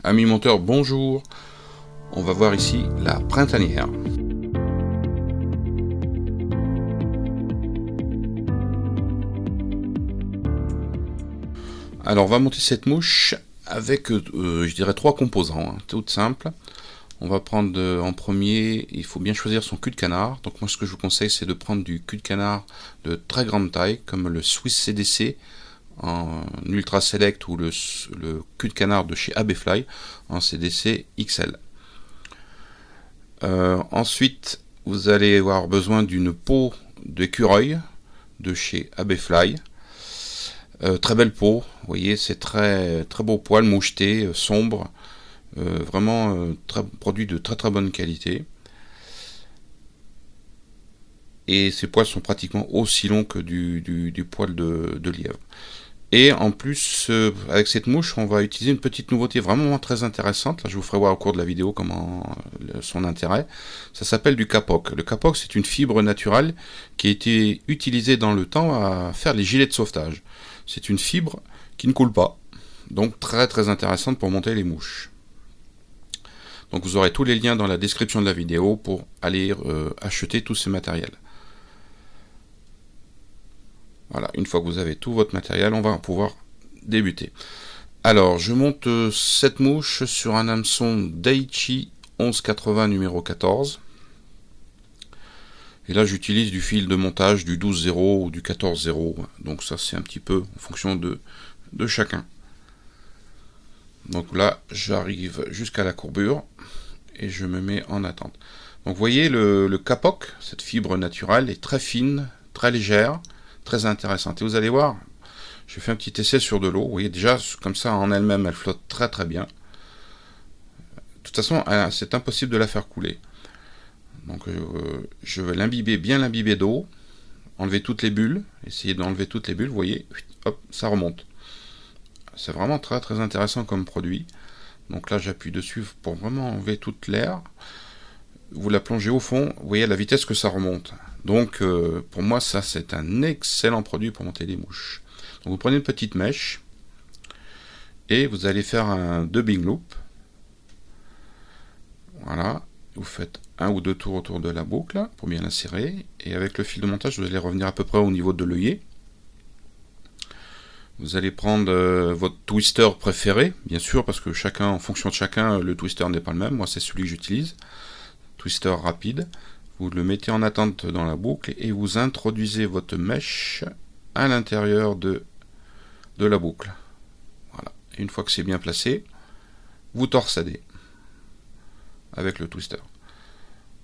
Amis monteurs, bonjour. On va voir ici la printanière. Alors on va monter cette mouche avec, je dirais, 3 composants, tout simple. On va prendre en premier, il faut bien choisir son cul de canard. Donc moi ce que je vous conseille c'est de prendre du cul de canard de très grande taille, comme le Swiss CDC en Ultra Select ou le cul de canard de chez AB-Fly en CDC XL. Ensuite, vous allez avoir besoin d'une peau d'écureuil de chez AB-Fly. Très belle peau, vous voyez, c'est très beau poil moucheté, sombre, vraiment produit de très bonne qualité. Et ces poils sont pratiquement aussi longs que du poil de lièvre. Et en plus, avec cette mouche, on va utiliser une petite nouveauté vraiment très intéressante. Là, je vous ferai voir au cours de la vidéo comment son intérêt. Ça s'appelle du kapok. Le kapok, c'est une fibre naturelle qui a été utilisée dans le temps à faire les gilets de sauvetage. C'est une fibre qui ne coule pas. Donc très intéressante pour monter les mouches. Donc vous aurez tous les liens dans la description de la vidéo pour aller acheter tous ces matériels. Voilà, une fois que vous avez tout votre matériel, on va pouvoir débuter. Alors, je monte cette mouche sur un hameçon Daichi 1180 numéro 14. Et là, j'utilise du fil de montage du 12-0 ou du 14-0. Donc ça, c'est un petit peu en fonction de chacun. Donc là, j'arrive jusqu'à la courbure et je me mets en attente. Donc vous voyez, le kapok, cette fibre naturelle, est très fine, très légère, très intéressante. Et vous allez voir, je fais un petit essai sur de l'eau. Vous voyez, déjà, comme ça, en elle-même, elle flotte très bien. De toute façon, c'est impossible de la faire couler. Donc, je vais bien l'imbiber d'eau, enlever toutes les bulles, essayer d'enlever toutes les bulles. Vous voyez, hop, ça remonte. C'est vraiment très intéressant comme produit. Donc là, j'appuie dessus pour vraiment enlever toute l'air. Vous la plongez au fond, vous voyez à la vitesse que ça remonte. Donc pour moi ça c'est un excellent produit pour monter des mouches. Donc vous prenez une petite mèche et vous allez faire un dubbing loop. Voilà, vous faites un ou deux tours autour de la boucle pour bien l'insérer et avec le fil de montage vous allez revenir à peu près au niveau de l'œillet. Vous allez prendre votre twister préféré, bien sûr, parce que en fonction de chacun, le twister n'est pas le même. Moi c'est celui que j'utilise. Twister rapide, vous le mettez en attente dans la boucle et vous introduisez votre mèche à l'intérieur de la boucle. Voilà. Et une fois que c'est bien placé, vous torsadez avec le twister.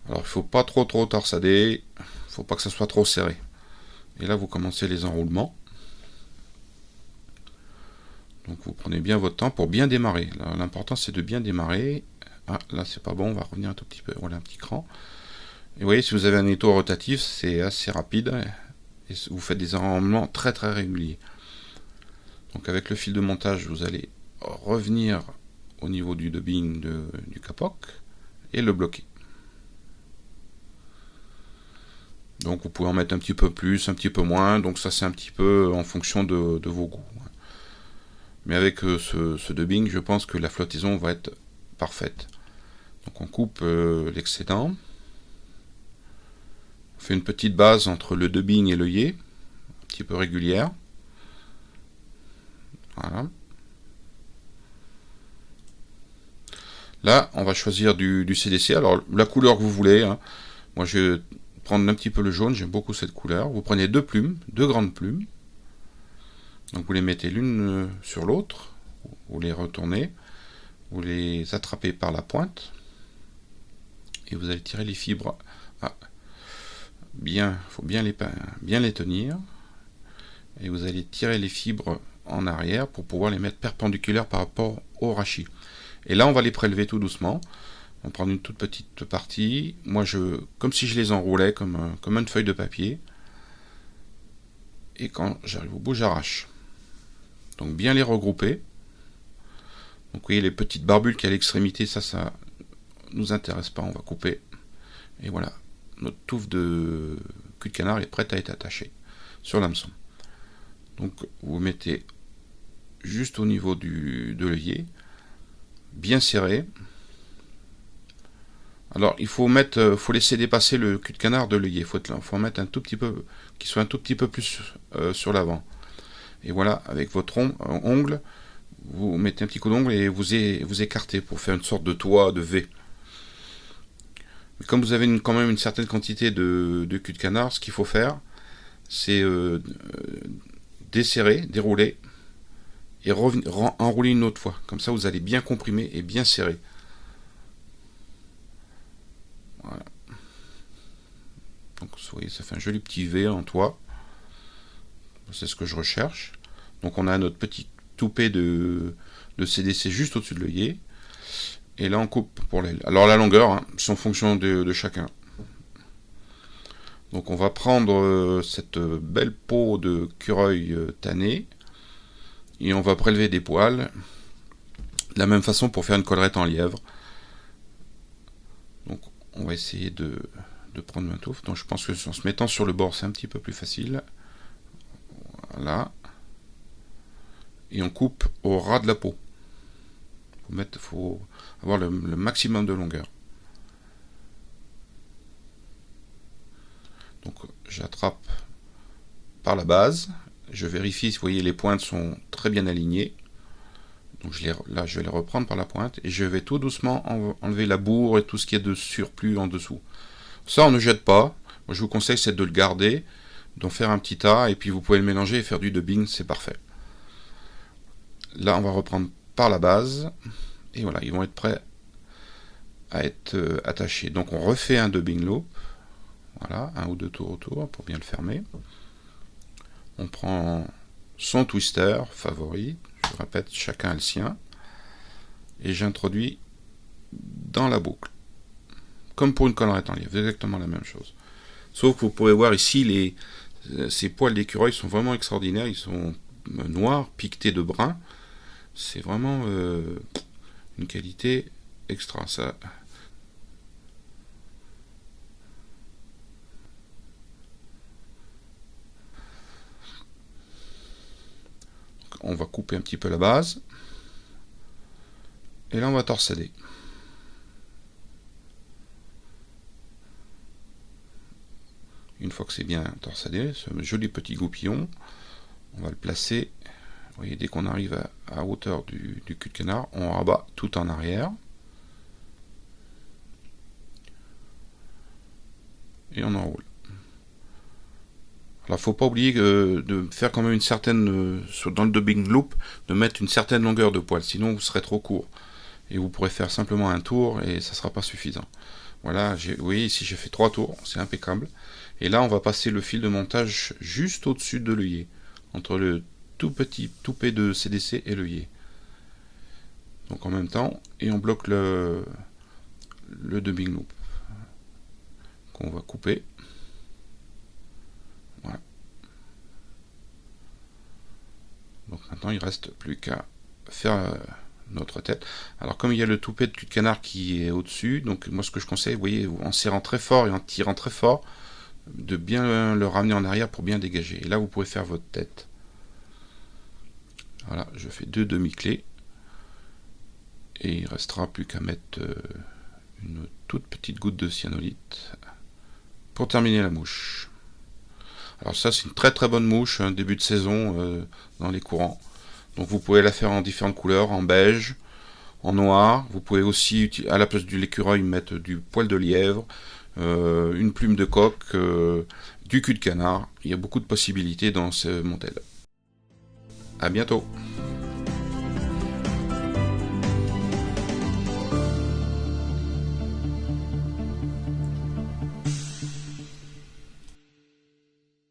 Alors il ne faut pas trop torsader, il ne faut pas que ça soit trop serré. Et là vous commencez les enroulements. Donc vous prenez bien votre temps pour bien démarrer. L'important c'est de bien démarrer. Ah, là c'est pas bon, on va revenir un tout petit peu, voilà un petit cran. Et vous voyez, si vous avez un étau rotatif, c'est assez rapide, et vous faites des enroulements très réguliers. Donc avec le fil de montage, vous allez revenir au niveau du dubbing du kapok, et le bloquer. Donc vous pouvez en mettre un petit peu plus, un petit peu moins, donc ça c'est un petit peu en fonction de vos goûts. Mais avec ce dubbing, je pense que la flottaison va être parfaite. Donc on coupe l'excédent, on fait une petite base entre le dubbing et l'œillet, un petit peu régulière. Voilà. Là, on va choisir du CDC, alors la couleur que vous voulez. Moi je vais prendre un petit peu le jaune, j'aime beaucoup cette couleur. Vous prenez deux grandes plumes. Donc vous les mettez l'une sur l'autre, vous les retournez, vous les attrapez par la pointe, et vous allez tirer les fibres. Il faut bien les tenir, et vous allez tirer les fibres en arrière pour pouvoir les mettre perpendiculaires par rapport au rachis. Et là on va les prélever tout doucement. On prend une toute petite partie. Moi comme si je les enroulais comme une feuille de papier. Et quand j'arrive au bout, j'arrache. Donc bien les regrouper. Donc vous voyez les petites barbules qui à l'extrémité, ça nous intéresse pas, on va couper. Et voilà, notre touffe de cul de canard est prête à être attachée sur l'hameçon. Donc vous mettez juste au niveau de l'œillet, bien serré. Alors il faut laisser dépasser le cul de canard de l'œillet. Faut mettre un tout petit peu, qu'il soit un tout petit peu plus sur l'avant. Et voilà, avec votre ongle, vous mettez un petit coup d'ongle et vous écartez pour faire une sorte de toit de V. Mais comme vous avez quand même une certaine quantité de cul de canard, ce qu'il faut faire, c'est desserrer, dérouler et enrouler une autre fois. Comme ça, vous allez bien comprimer et bien serrer. Voilà. Donc, vous voyez, ça fait un joli petit V en toit. C'est ce que je recherche. Donc, on a notre petit toupet de CDC juste au-dessus de l'œillet. Et là, on coupe pour l'aile. Alors, la longueur, hein, c'est en fonction de chacun. Donc, on va prendre cette belle peau de cureuil tanné. Et on va prélever des poils. De la même façon pour faire une collerette en lièvre. Donc, on va essayer de prendre ma touffe. Donc, je pense que en se mettant sur le bord, c'est un petit peu plus facile. Voilà. Et on coupe au ras de la peau. Faut avoir le maximum de longueur. Donc j'attrape par la base. Je vérifie, vous voyez, les pointes sont très bien alignées. Donc là, je vais les reprendre par la pointe. Et je vais tout doucement enlever la bourre et tout ce qui est de surplus en dessous. Ça, on ne jette pas. Moi, je vous conseille, c'est de le garder, d'en faire un petit tas. Et puis vous pouvez le mélanger et faire du dubbing, c'est parfait. Là, on va reprendre par la base. Et voilà, ils vont être prêts à être attachés. Donc on refait un dubbing loop. Voilà, un ou deux tours autour pour bien le fermer. On prend son twister favori. Je répète, chacun a le sien. Et j'introduis dans la boucle. Comme pour une collerette en lièvre, exactement la même chose. Sauf que vous pouvez voir ici, ces poils d'écureuil sont vraiment extraordinaires. Ils sont noirs, piquetés de brun. C'est vraiment une qualité extra. Ça. On va couper un petit peu la base. Et là, on va torsader. Une fois que c'est bien torsadé, ce joli petit goupillon, on va le placer. Vous voyez, dès qu'on arrive à hauteur du cul de canard, on rabat tout en arrière. Et on enroule. Alors, faut pas oublier de faire quand même une certaine, dans le dubbing loop, de mettre une certaine longueur de poil, sinon vous serez trop court. Et vous pourrez faire simplement un tour et ça sera pas suffisant. Voilà, vous voyez ici j'ai fait 3 tours, c'est impeccable. Et là on va passer le fil de montage juste au-dessus de l'œillet, entre le tout petit toupet de CDC et l'œillet. Donc en même temps, et on bloque le dubbing loop qu'on va couper. Voilà. Donc maintenant il ne reste plus qu'à faire notre tête. Alors comme il y a le toupet de cul de canard qui est au-dessus, donc moi ce que je conseille, vous voyez, en serrant très fort et en tirant très fort, de bien le ramener en arrière pour bien dégager. Et là vous pouvez faire votre tête. Voilà, je fais 2 demi-clés. Et il ne restera plus qu'à mettre une toute petite goutte de cyanolite pour terminer la mouche. Alors ça c'est une très très bonne mouche, un début de saison dans les courants. Donc vous pouvez la faire en différentes couleurs, en beige, en noir. Vous pouvez aussi, à la place de l'écureuil, mettre du poil de lièvre, une plume de coq, du cul de canard. Il y a beaucoup de possibilités dans ce modèle. À bientôt.